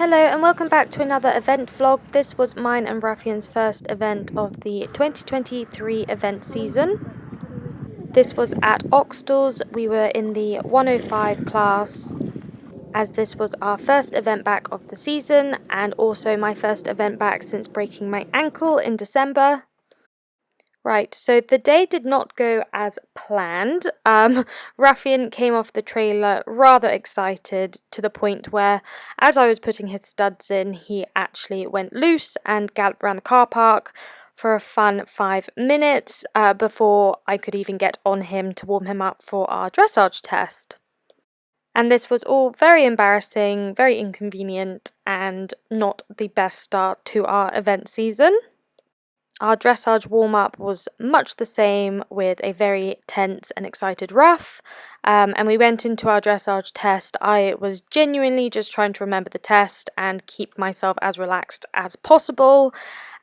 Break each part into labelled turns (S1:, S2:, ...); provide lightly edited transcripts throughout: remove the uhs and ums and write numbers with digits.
S1: Hello and welcome back to another event vlog. This was mine and Ruffian's first event of the 2023 event season. This was at Oxstalls. We were in the 105 class, as this was our first event back of the season and also my first event back since breaking my ankle in December. Right, so the day did not go as planned. Ruffian came off the trailer rather excited to the point where, as I was putting his studs in, he actually went loose and galloped around the car park for a fun 5 minutes before I could even get on him to warm him up for our dressage test. And this was all very embarrassing, very inconvenient, and not the best start to our event season. Our dressage warm-up was much the same, with a very tense and excited Ruff, and we went into our dressage test. I was genuinely just trying to remember the test and keep myself as relaxed as possible,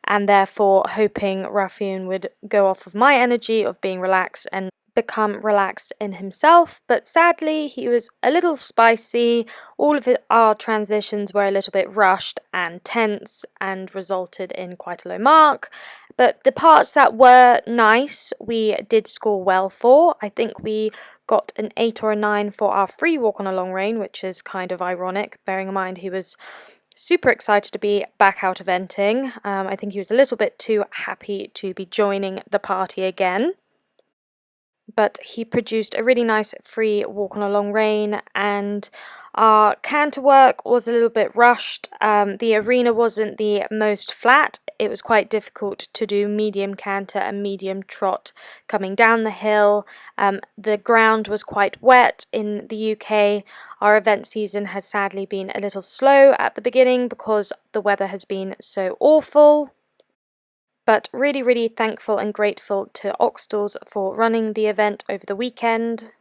S1: and therefore hoping Ruffian would go off of my energy of being relaxed and become relaxed in himself. But sadly he was a little spicy. All of our transitions were a little bit rushed and tense and resulted in quite a low mark, but the parts that were nice we did score well for. I think we got an 8 or a 9 for our free walk on a long rein, which is kind of ironic bearing in mind he was super excited to be back out eventing. I think he was a little bit too happy to be joining the party again. But he produced a really nice free walk on a long rein, and our canter work was a little bit rushed. The arena wasn't the most flat. It was quite difficult to do medium canter and medium trot coming down the hill. The ground was quite wet in the UK. Our event season has sadly been a little slow at the beginning because the weather has been so awful. But really thankful and grateful to Oxstalls for running the event over the weekend.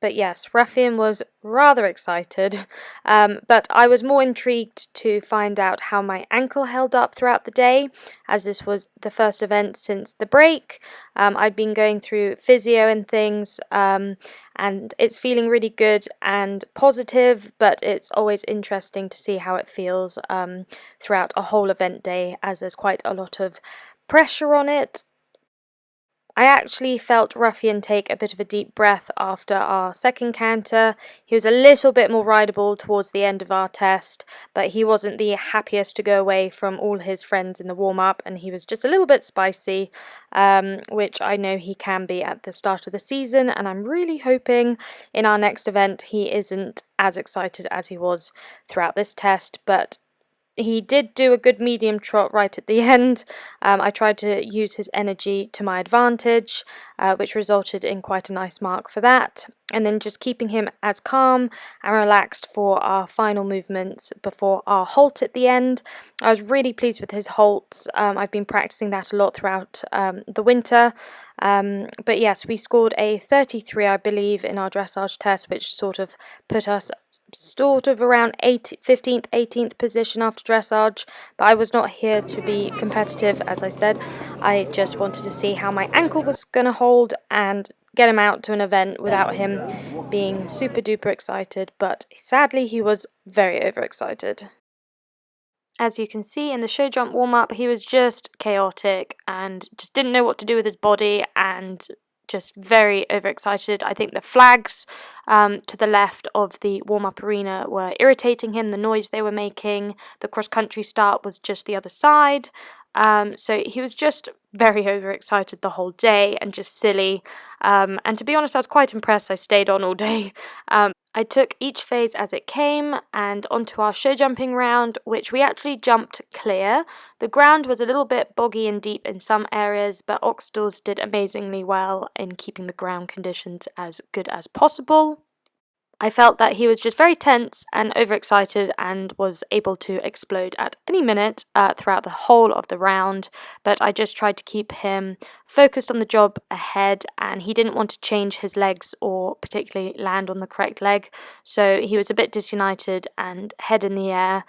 S1: But yes, Ruffian was rather excited, but I was more intrigued to find out how my ankle held up throughout the day, as this was the first event since the break. I'd been going through physio and things, and it's feeling really good and positive, but it's always interesting to see how it feels throughout a whole event day, as there's quite a lot of pressure on it. I actually felt Ruffian take a bit of a deep breath after our second canter. He was a little bit more rideable towards the end of our test, but he wasn't the happiest to go away from all his friends in the warm-up, and he was just a little bit spicy, which I know he can be at the start of the season, and I'm really hoping in our next event he isn't as excited as he was throughout this test. But he did do a good medium trot right at the end. I tried to use his energy to my advantage, which resulted in quite a nice mark for that. And then just keeping him as calm and relaxed for our final movements before our halt at the end. I was really pleased with his halts. I've been practicing that a lot throughout the winter. But yes, we scored a 33, I believe, in our dressage test, which sort of put us around 15th, 18th position after dressage. But I was not here to be competitive, as I said. I just wanted to see how my ankle was going to hold and get him out to an event without him being super duper excited. But sadly he was very overexcited. As you can see in the show jump warm-up, he was just chaotic and just didn't know what to do with his body and just very overexcited. I think the flags to the left of the warm-up arena were irritating him, the noise they were making. The cross-country start was just the other side. So he was just very overexcited the whole day and just silly. And to be honest, I was quite impressed. I stayed on all day. I took each phase as it came and onto our show jumping round, which we actually jumped clear. The ground was a little bit boggy and deep in some areas, but Oxstalls did amazingly well in keeping the ground conditions as good as possible. I felt that he was just very tense and overexcited and was able to explode at any minute throughout the whole of the round, but I just tried to keep him focused on the job ahead, and he didn't want to change his legs or particularly land on the correct leg, so he was a bit disunited and head in the air.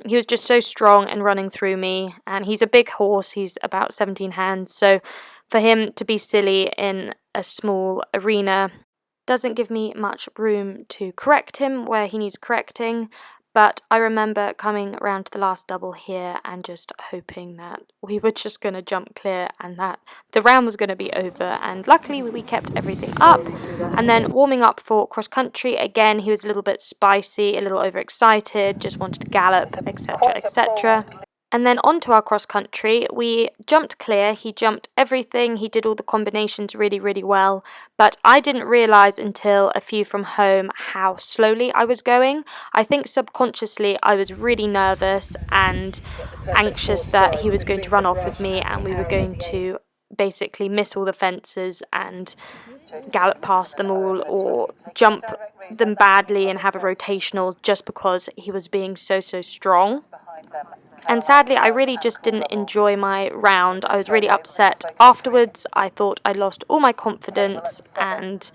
S1: He was just so strong and running through me, and he's a big horse. He's about 17 hands, so for him to be silly in a small arena doesn't give me much room to correct him where he needs correcting. But I remember coming around to the last double here and just hoping that we were just going to jump clear and that the round was going to be over. And luckily we kept everything up. And then warming up for cross country, again he was a little bit spicy, a little overexcited, just wanted to gallop, etc, etc. And then onto our cross country, we jumped clear, he jumped everything, he did all the combinations really, really well, but I didn't realise until a few from home how slowly I was going. I think subconsciously I was really nervous and anxious that he was going to run off with me and we were going to basically miss all the fences and gallop past them all or jump them badly and have a rotational just because he was being so strong. And sadly, I really just didn't enjoy my round. I was really upset afterwards. I thought I lost all my confidence, and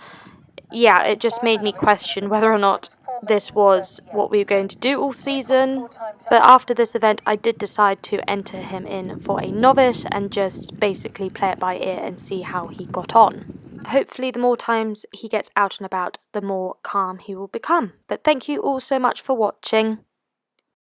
S1: yeah, it just made me question whether or not this was what we were going to do all season. But after this event, I did decide to enter him in for a novice and just basically play it by ear and see how he got on. Hopefully, the more times he gets out and about, the more calm he will become. But thank you all so much for watching.